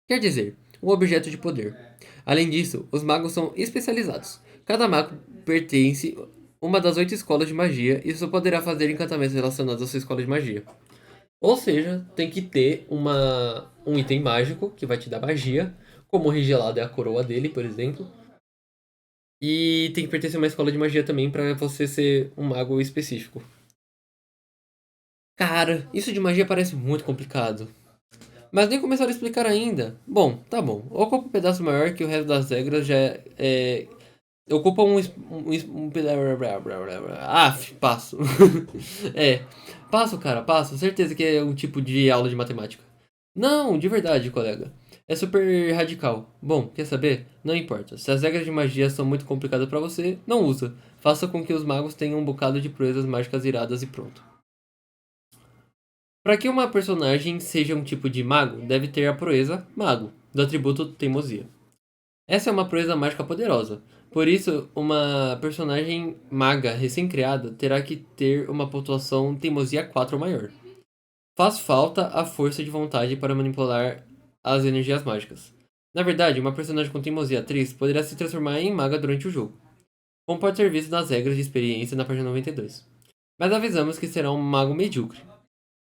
Quer dizer, um objeto de poder. Além disso, os magos são especializados. Cada mago pertence a uma das 8 escolas de magia e só poderá fazer encantamentos relacionados à sua escola de magia. Ou seja, tem que ter um item mágico que vai te dar magia, como o Regelado é a coroa dele, por exemplo. E tem que pertencer a uma escola de magia também para você ser um mago específico. Cara, isso de magia parece muito complicado. Mas nem começaram a explicar ainda. Bom, tá bom. Ocupa um pedaço maior que o resto das regras já ocupa um pedaço. Passo. Passo, cara, passo. Certeza que é um tipo de aula de matemática. Não, de verdade, colega. É super radical. Bom, quer saber? Não importa. Se as regras de magia são muito complicadas pra você, não usa. Faça com que os magos tenham um bocado de proezas mágicas iradas e pronto. Para que uma personagem seja um tipo de mago, deve ter a proeza mago, do atributo teimosia. Essa é uma proeza mágica poderosa. Por isso, uma personagem maga recém-criada terá que ter uma pontuação teimosia 4 ou maior. Faz falta a força de vontade para manipular as energias mágicas. Na verdade, uma personagem com teimosia 3 poderá se transformar em maga durante o jogo, como pode ser visto nas regras de experiência na página 92. Mas avisamos que será um mago medíocre,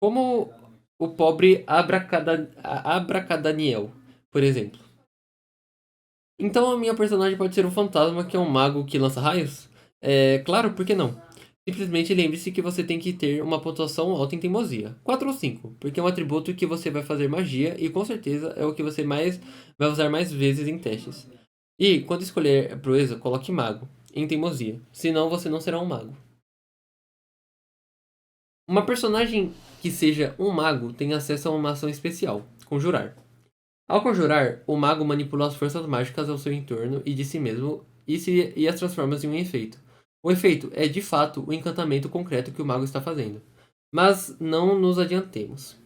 como o pobre Abracadaniel, por exemplo. Então a minha personagem pode ser um fantasma que é um mago que lança raios? Claro, por que não? Simplesmente lembre-se que você tem que ter uma pontuação alta em teimosia, 4 ou 5, porque é um atributo que você vai fazer magia e com certeza é o que você vai usar mais vezes em testes. E quando escolher a proeza, coloque mago em teimosia, senão você não será um mago. Uma personagem que seja um mago tem acesso a uma ação especial, conjurar. Ao conjurar, o mago manipula as forças mágicas ao seu entorno e de si mesmo e as transforma em um efeito. O efeito é, de fato, o encantamento concreto que o mago está fazendo. Mas não nos adiantemos.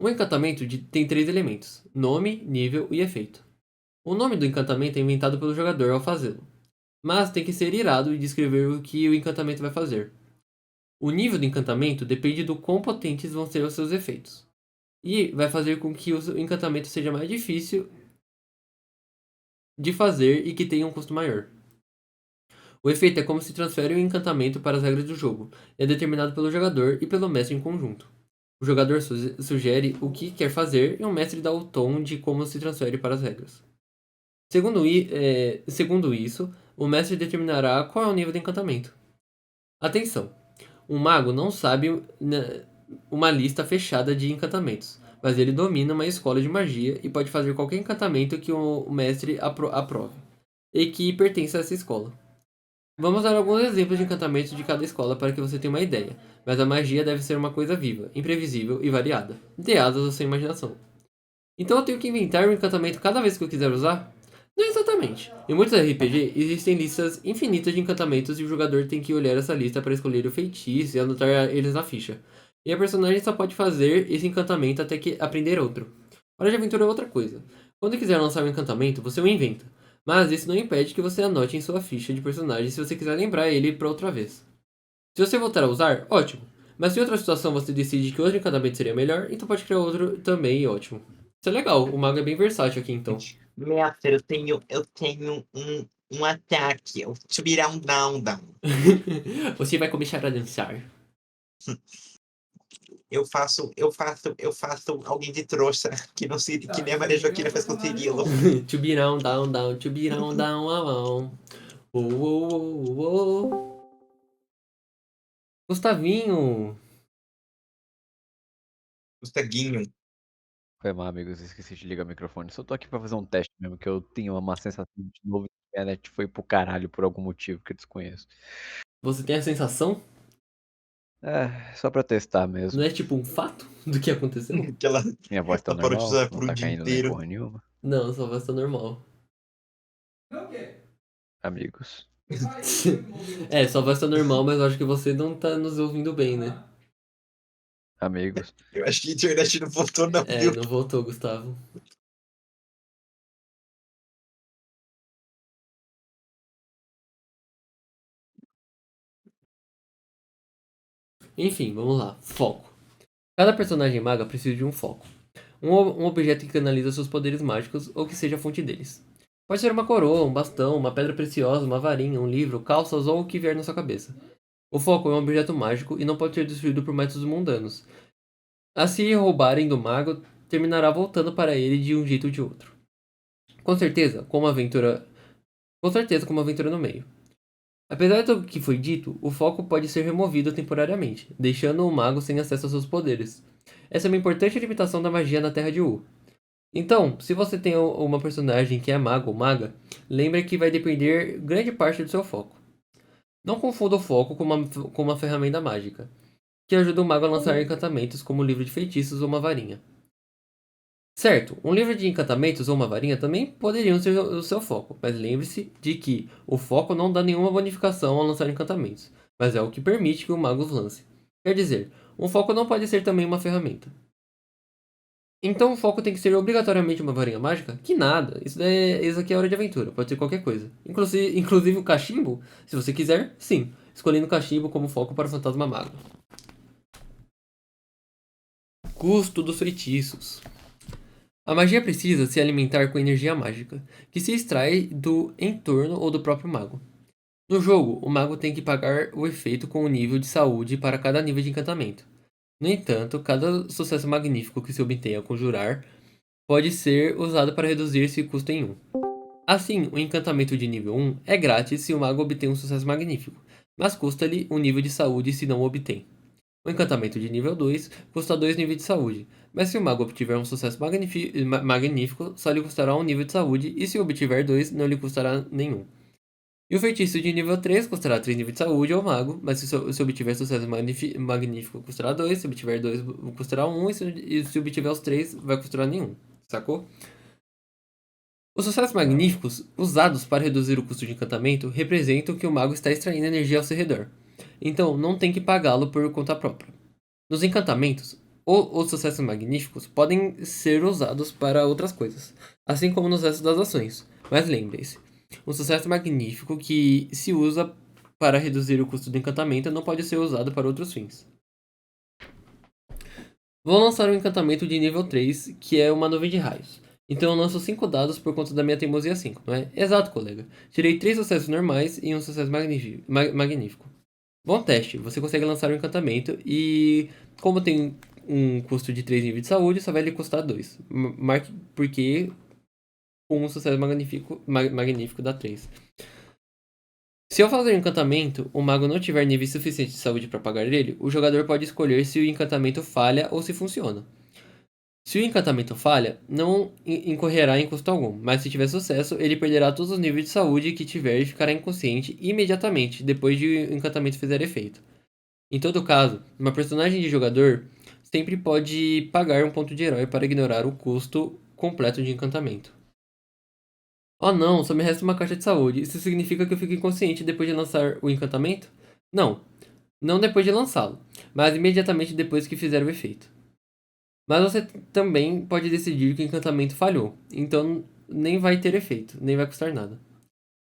O encantamento tem 3 elementos: nome, nível e efeito. O nome do encantamento é inventado pelo jogador ao fazê-lo, mas tem que ser irado e descrever o que o encantamento vai fazer. O nível do encantamento depende do quão potentes vão ser os seus efeitos, e vai fazer com que o encantamento seja mais difícil de fazer e que tenha um custo maior. O efeito é como se transfere o encantamento para as regras do jogo, e é determinado pelo jogador e pelo mestre em conjunto. O jogador sugere o que quer fazer e o mestre dá o tom de como se transfere para as regras. Segundo isso, o mestre determinará qual é o nível de encantamento. Atenção! Um mago não sabe uma lista fechada de encantamentos, mas ele domina uma escola de magia e pode fazer qualquer encantamento que o mestre aprove, e que pertence a essa escola. Vamos dar alguns exemplos de encantamentos de cada escola para que você tenha uma ideia, mas a magia deve ser uma coisa viva, imprevisível e variada, dê asas à sua imaginação. Então eu tenho que inventar um encantamento cada vez que eu quiser usar? Não exatamente. Em muitos RPG existem listas infinitas de encantamentos e o jogador tem que olhar essa lista para escolher o feitiço e anotar eles na ficha. E a personagem só pode fazer esse encantamento até que aprender outro. Hora de aventura é outra coisa. Quando quiser lançar um encantamento, você o inventa. Mas isso não impede que você anote em sua ficha de personagem se você quiser lembrar ele para outra vez. Se você voltar a usar, ótimo. Mas se em outra situação você decide que outro encantamento seria melhor, então pode criar outro também e ótimo. Isso é legal, o mago é bem versátil aqui então. Mestre, eu tenho um ataque. Eu subirá um down. Você vai começar a dançar. Eu faço alguém de trouxa que não se que nem a Maria Joaquina faz com o Cirilo. To be down, down, to be down, down. Gustavinho. Gustaguinho. Foi mal, amigos, esqueci de ligar o microfone. Só tô aqui pra fazer um teste mesmo, que eu tenho uma sensação de novo que a internet foi pro caralho por algum motivo que eu desconheço. Você tem a sensação? Só pra testar Não mesmo. é tipo um fato do que aconteceu? Que ela Minha voz tá ela parou de normal, usar por não um tá dia caindo nem inteiro. porra nenhuma. Não, sua voz tá normal. Amigos. Sua voz tá normal, mas eu acho que você não tá nos ouvindo bem, né? Amigos. Eu acho que a internet não voltou, não, viu? Não voltou, Gustavo. Enfim, vamos lá. Foco. Cada personagem maga precisa de um foco. Um objeto que canaliza seus poderes mágicos ou que seja a fonte deles. Pode ser uma coroa, um bastão, uma pedra preciosa, uma varinha, um livro, calças ou o que vier na sua cabeça. O foco é um objeto mágico e não pode ser destruído por métodos mundanos. Se roubarem do mago, terminará voltando para ele de um jeito ou de outro. Com certeza, com uma aventura no meio. Apesar do que foi dito, o foco pode ser removido temporariamente, deixando o mago sem acesso aos seus poderes. Essa é uma importante limitação da magia na Terra de Wu. Então, se você tem uma personagem que é mago ou maga, lembre que vai depender grande parte do seu foco. Não confunda o foco com uma ferramenta mágica, que ajuda o mago a lançar encantamentos como um livro de feitiços ou uma varinha. Certo, um livro de encantamentos ou uma varinha também poderiam ser o seu foco, mas lembre-se de que o foco não dá nenhuma bonificação ao lançar encantamentos, mas é o que permite que o mago os lance. Quer dizer, um foco não pode ser também uma ferramenta. Então o foco tem que ser obrigatoriamente uma varinha mágica? Que nada, isso aqui é hora de aventura, pode ser qualquer coisa. Inclusive o cachimbo, se você quiser, sim, escolhendo o cachimbo como foco para o fantasma mago. Custo dos feitiços. A magia precisa se alimentar com energia mágica, que se extrai do entorno ou do próprio mago. No jogo, o mago tem que pagar o efeito com o nível de saúde para cada nível de encantamento. No entanto, cada sucesso magnífico que se obtenha ao conjurar pode ser usado para reduzir esse custo em 1. Assim, o encantamento de nível 1 é grátis se o mago obtém um sucesso magnífico, mas custa-lhe um nível de saúde se não o obtém. O encantamento de nível 2 custa 2 níveis de saúde, mas se o mago obtiver um sucesso magnífico, só lhe custará 1 nível de saúde, e se obtiver 2, não lhe custará nenhum. E o feitiço de nível 3 custará 3 níveis de saúde ao mago, mas se obtiver sucesso magnífico, custará 2, se obtiver 2, custará 1, e se obtiver os 3, vai custar nenhum, sacou? Os sucessos magníficos, usados para reduzir o custo de encantamento, representam que o mago está extraindo energia ao seu redor. Então, não tem que pagá-lo por conta própria. Nos encantamentos, os sucessos magníficos podem ser usados para outras coisas, assim como nos restos das ações. Mas lembre-se, um sucesso magnífico que se usa para reduzir o custo do encantamento não pode ser usado para outros fins. Vou lançar um encantamento de nível 3, que é uma nuvem de raios. Então eu lanço 5 dados por conta da minha teimosia 5, não é? Exato, colega. Tirei 3 sucessos normais e um sucesso magnífico. Bom teste, você consegue lançar um encantamento e, como tem um custo de 3 níveis de saúde, só vai lhe custar 2. Marque porque com um sucesso magnífico dá 3. Se ao fazer um encantamento, o mago não tiver nível suficiente de saúde para pagar ele, o jogador pode escolher se o encantamento falha ou se funciona. Se o encantamento falha, não incorrerá em custo algum, mas se tiver sucesso, ele perderá todos os níveis de saúde que tiver e ficará inconsciente imediatamente depois de o encantamento fizer efeito. Em todo caso, uma personagem de jogador sempre pode pagar um ponto de herói para ignorar o custo completo de encantamento. Oh não, só me resta uma caixa de saúde. Isso significa que eu fico inconsciente depois de lançar o encantamento? Não, não depois de lançá-lo, mas imediatamente depois que fizer o efeito. Mas você também pode decidir que o encantamento falhou, então nem vai ter efeito, nem vai custar nada.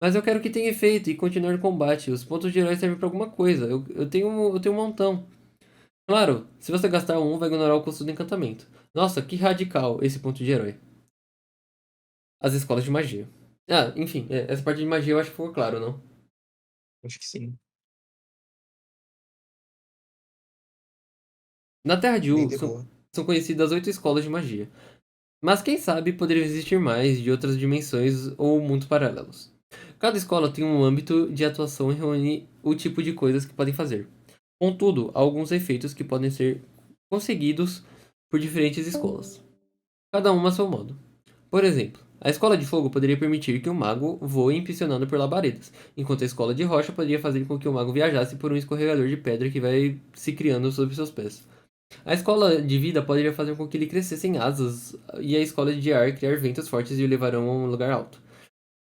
Mas eu quero que tenha efeito e continuar o combate. Os pontos de herói servem pra alguma coisa. Eu tenho um montão. Claro, se você gastar um, vai ignorar o custo do encantamento. Nossa, que radical esse ponto de herói. As escolas de magia. Ah, enfim, essa parte de magia eu acho que ficou claro, não? Acho que sim. Na Terra de Bem U de boa. são conhecidas 8 escolas de magia. Mas quem sabe poderiam existir mais de outras dimensões ou mundos paralelos. Cada escola tem um âmbito de atuação e reúne o tipo de coisas que podem fazer. Contudo, há alguns efeitos que podem ser conseguidos por diferentes escolas, cada uma a seu modo. Por exemplo, a escola de fogo poderia permitir que o mago voe impulsionando por labaredas, enquanto a escola de rocha poderia fazer com que o mago viajasse por um escorregador de pedra que vai se criando sob seus pés. A escola de vida poderia fazer com que ele crescessem asas, e a escola de ar criar ventos fortes e o levarão a um lugar alto.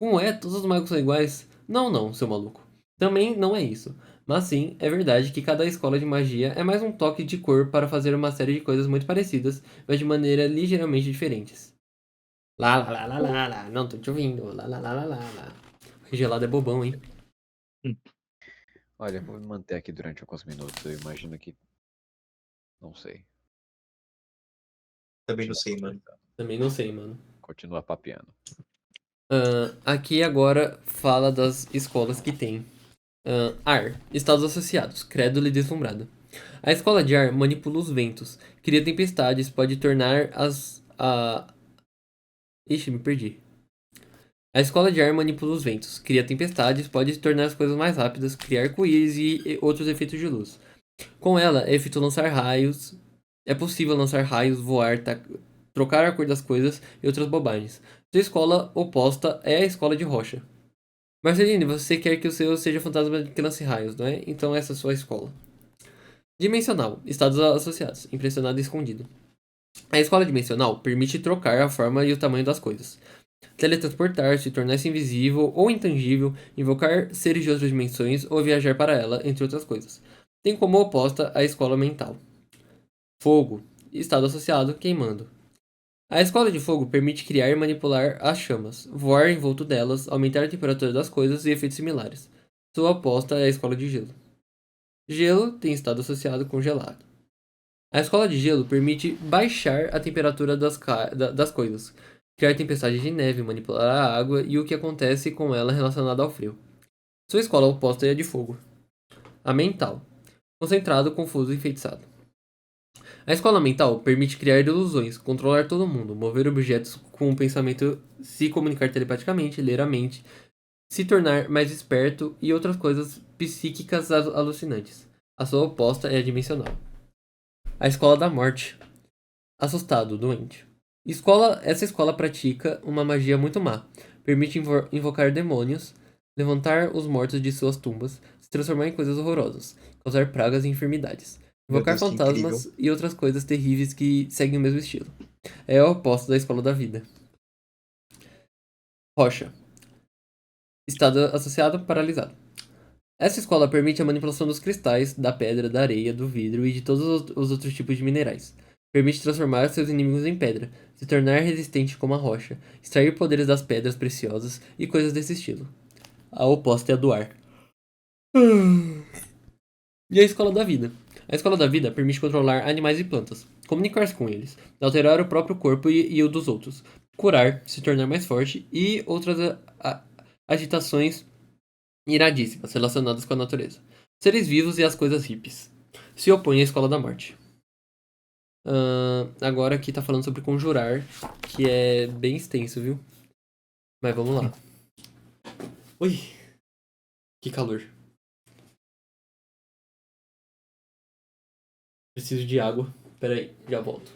Como é? Todos os magos são iguais? Não, não, seu maluco. Também não é isso. Mas sim, é verdade que cada escola de magia é mais um toque de cor para fazer uma série de coisas muito parecidas, mas de maneira ligeiramente diferentes. Lá, lá, lá, lá, lá, lá, não tô te ouvindo. Lá, lá, lá, lá, lá, lá. O gelado é bobão, hein? Olha, vou me manter aqui durante alguns minutos. Eu imagino que. Não sei. Também não sei, mano. Também não sei, mano. Continua papeando. Aqui agora fala das escolas que tem. Ar. Estados associados. Crédula e deslumbrada. A escola de ar manipula os ventos, cria tempestades, pode tornar Ixi, me perdi. A escola de ar manipula os ventos, cria tempestades, pode tornar as coisas mais rápidas, criar arco-íris e outros efeitos de luz. Com ela, é efeito lançar raios. É possível lançar raios, voar, trocar a cor das coisas e outras bobagens. Sua escola oposta é a escola de rocha. Marceline, você quer que o seu seja fantasma que lance raios, não é? Então essa é a sua escola. Dimensional. Estados associados. Impressionado e escondido. A escola dimensional permite trocar a forma e o tamanho das coisas. Teletransportar-se, tornar-se invisível ou intangível, invocar seres de outras dimensões ou viajar para ela, entre outras coisas. Tem como oposta a escola mental. Fogo, estado associado, queimando. A escola de fogo permite criar e manipular as chamas, voar envolto delas, aumentar a temperatura das coisas e efeitos similares. Sua oposta é a escola de gelo. Gelo tem estado associado com gelado. A escola de gelo permite baixar a temperatura das coisas, criar tempestades de neve, manipular a água e o que acontece com ela relacionado ao frio. Sua escola oposta é a de fogo. A mental. Concentrado, confuso e enfeitiçado. A escola mental permite criar ilusões, controlar todo mundo, mover objetos com o pensamento, se comunicar telepaticamente, ler a mente, se tornar mais esperto e outras coisas psíquicas alucinantes. A sua oposta é a dimensional. A escola da morte. Assustado, doente. Essa escola pratica uma magia muito má. Permite invocar demônios, levantar os mortos de suas tumbas, se transformar em coisas horrorosas, causar pragas e enfermidades, Meu invocar Deus, que incrível. fantasmas e outras coisas terríveis que seguem o mesmo estilo. É o oposto da escola da vida. Rocha. Estado associado, paralisado. Essa escola permite a manipulação dos cristais, da pedra, da areia, do vidro e de todos os outros tipos de minerais. Permite transformar seus inimigos em pedra, se tornar resistente como a rocha, extrair poderes das pedras preciosas e coisas desse estilo. A oposta é a do ar. E a escola da vida. A escola da vida permite controlar animais e plantas, comunicar-se com eles, alterar o próprio corpo e o dos outros, curar, se tornar mais forte e outras agitações iradíssimas relacionadas com a natureza. Seres vivos e as coisas hippies. Se opõe à escola da morte. Agora aqui tá falando sobre conjurar, que é bem extenso, viu? Mas vamos lá. Ui, que calor. Preciso de água. Pera aí, já volto.